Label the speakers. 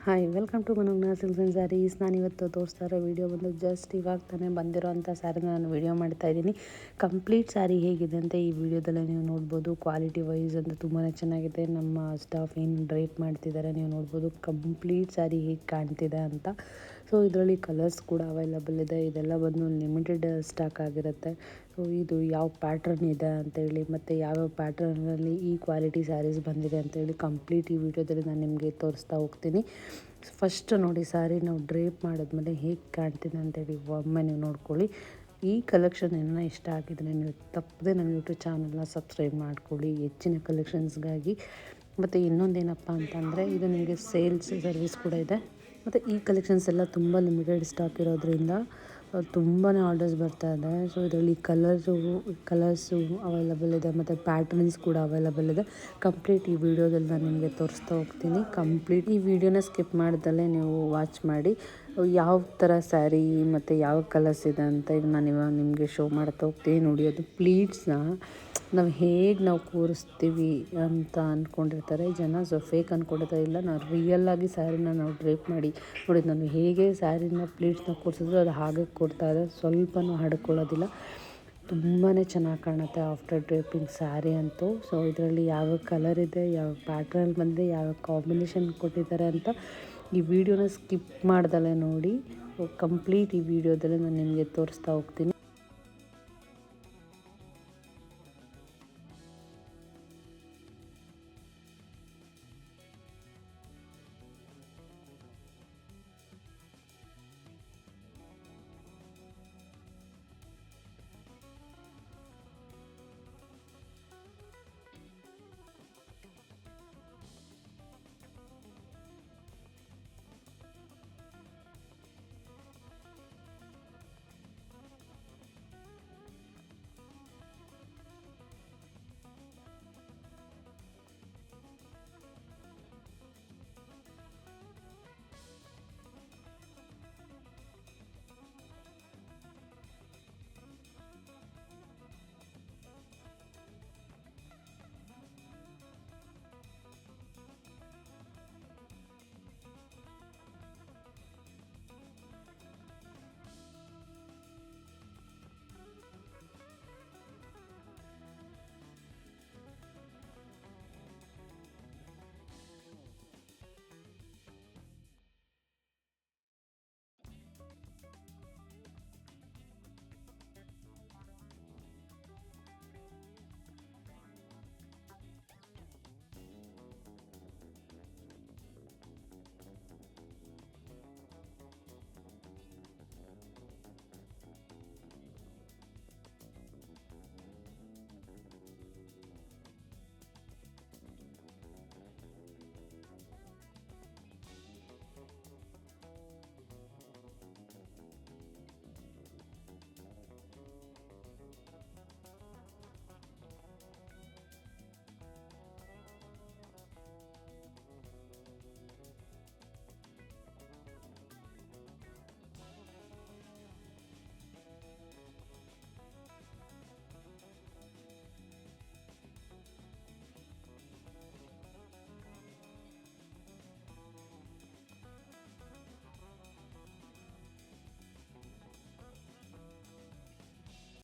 Speaker 1: Hi welcome to Manojna silks and sarees. ನಾನಿವತ್ತು ತೋರಿಸ್ತಾ ಇರೋ ವೀಡಿಯೋ ಬಂದು ಜಸ್ಟ್ ಇವಾಗ ತಾನೇ ಬಂದಿರೋಂಥ ಸ್ಯಾರಿನ ನಾನು ವೀಡಿಯೋ ಮಾಡ್ತಾ ಇದ್ದೀನಿ. ಕಂಪ್ಲೀಟ್ ಸ್ಯಾರಿ ಹೇಗಿದೆ ಅಂತ ಈ ವಿಡಿಯೋದಲ್ಲೇ ನೀವು ನೋಡ್ಬೋದು. ಕ್ವಾಲಿಟಿ ವೈಸ್ ಅಂತ ತುಂಬಾ ಚೆನ್ನಾಗಿದೆ. ನಮ್ಮ ಸ್ಟಾಫ್ ಏನು ಡ್ರೇಪ್ ಮಾಡ್ತಿದ್ದಾರೆ ನೀವು ನೋಡ್ಬೋದು. ಕಂಪ್ಲೀಟ್ ಸ್ಯಾರಿ ಹೇಗೆ ಕಾಣ್ತಿದೆ ಅಂತ. ಸೊ ಇದರಲ್ಲಿ ಕಲರ್ಸ್ ಕೂಡ ಅವೈಲಬಲ್ ಇದೆ. ಇದೆಲ್ಲ ಬಂದು ಲಿಮಿಟೆಡ್ ಸ್ಟಾಕ್ ಆಗಿರುತ್ತೆ. ಸೊ ಇದು ಯಾವ ಪ್ಯಾಟ್ರನ್ ಇದೆ ಅಂತೇಳಿ ಮತ್ತು ಯಾವ್ಯಾವ ಪ್ಯಾಟ್ರನಲ್ಲಿ ಈ ಕ್ವಾಲಿಟಿ ಸ್ಯಾರೀಸ್ ಬಂದಿದೆ ಅಂತೇಳಿ ಕಂಪ್ಲೀಟ್ ಈ ವಿಡಿಯೋದಲ್ಲಿ ನಾನು ನಿಮಗೆ ತೋರಿಸ್ತಾ ಹೋಗ್ತೀನಿ. ಫಸ್ಟ್ ನೋಡಿ ಸ್ಯಾರಿ ನಾವು ಡ್ರೇಪ್ ಮಾಡಿದ್ಮೇಲೆ ಹೇಗೆ ಕಾಣ್ತಿದೆ ಅಂತೇಳಿ ಒಮ್ಮೆ ನೀವು ನೋಡ್ಕೊಳ್ಳಿ. ಈ ಕಲೆಕ್ಷನ್ ಏನೋ ಇಷ್ಟ ಆಗಿದ್ರೆ ನೀವು ತಪ್ಪದೆ ನಮ್ಮ ಯೂಟ್ಯೂಬ್ ಚಾನಲ್ನ ಸಬ್ಸ್ಕ್ರೈಬ್ ಮಾಡ್ಕೊಳ್ಳಿ ಹೆಚ್ಚಿನ ಕಲೆಕ್ಷನ್ಸ್ಗಾಗಿ. ಮತ್ತು ಇನ್ನೊಂದೇನಪ್ಪ ಅಂತಂದರೆ ಇದು ನಿಮಗೆ ಸೇಲ್ಸ್ ಸರ್ವಿಸ್ ಕೂಡ ಇದೆ. ಮತ್ತು ಈ ಕಲೆಕ್ಷನ್ಸ್ ಎಲ್ಲ ತುಂಬ ಲಿಮಿಟೆಡ್ ಸ್ಟಾಕ್ ಇರೋದ್ರಿಂದ ತುಂಬಾ ಆರ್ಡರ್ಸ್ ಬರ್ತಾ ಇದೆ. ಸೊ ಇದರಲ್ಲಿ ಕಲರ್ಸು ಅವೈಲಬಲ್ ಇದೆ ಮತ್ತು ಪ್ಯಾಟರ್ನ್ಸ್ ಕೂಡ ಅವೈಲಬಲ್ ಇದೆ. ಕಂಪ್ಲೀಟ್ ಈ ವಿಡಿಯೋದಲ್ಲಿ ನಾನು ನಿಮಗೆ ತೋರಿಸ್ತಾ ಹೋಗ್ತೀನಿ. ಕಂಪ್ಲೀಟ್ ಈ ವಿಡಿಯೋನ ಸ್ಕಿಪ್ ಮಾಡ್ದಲ್ಲೇ ನೀವು ವಾಚ್ ಮಾಡಿ ಯಾವ ಥರ ಸ್ಯಾರಿ ಮತ್ತು ಯಾವ ಕಲರ್ಸ್ ಇದೆ ಅಂತ ಈಗ ನಾನು ಇವಾಗ ನಿಮಗೆ ಶೋ ಮಾಡ್ತಾ ಹೋಗ್ತೀನಿ. ನೋಡಿ ಅದು ಪ್ಲೀಟ್ಸ್ನ ನಾವು ಕೂರಿಸ್ತೀವಿ ಅಂತ ಅಂದ್ಕೊಂಡಿರ್ತಾರೆ ಜನ. ಸೊ ಫೇಕ್ ಅಂದ್ಕೊಂಡಿರ್ತಾರೆ. ಇಲ್ಲ ನಾವು ರಿಯಲ್ಲಾಗಿ ಸ್ಯಾರಿನ ನಾವು ಡ್ರೇಪ್ ಮಾಡಿ ನೋಡಿ ನಾನು ಹೇಗೆ ಸ್ಯಾರಿನ ಪ್ಲೀಟ್ಸ್ನ ಕೂರಿಸಿದ್ರು ಅದು ಹಾಗೆ ಕೊಡ್ತಾ ಇದೆ. ಸ್ವಲ್ಪನೂ ಹಡ್ಕೊಳ್ಳೋದಿಲ್ಲ. ತುಂಬಾ ಚೆನ್ನಾಗಿ ಕಾಣುತ್ತೆ ಆಫ್ಟರ್ ಡ್ರೇಪಿಂಗ್ ಸ್ಯಾರಿ ಅಂತೂ. ಸೊ ಇದರಲ್ಲಿ ಯಾವ ಕಲರ್ ಇದೆ, ಯಾವ ಪ್ಯಾಟ್ರನ್ ಬಂದಿದೆ, ಯಾವ ಕಾಂಬಿನೇಷನ್ ಕೊಟ್ಟಿದ್ದಾರೆ ಅಂತ ಈ ವಿಡಿಯೋನ ಸ್ಕಿಪ್ ಮಾಡ್ದಲೇ ನೋಡಿ. ಕಂಪ್ಲೀಟ್ ಈ ವಿಡಿಯೋದಲ್ಲಿ ನಾನು ನಿಮಗೆ ತೋರಿಸ್ತಾ ಹೋಗ್ತೀನಿ.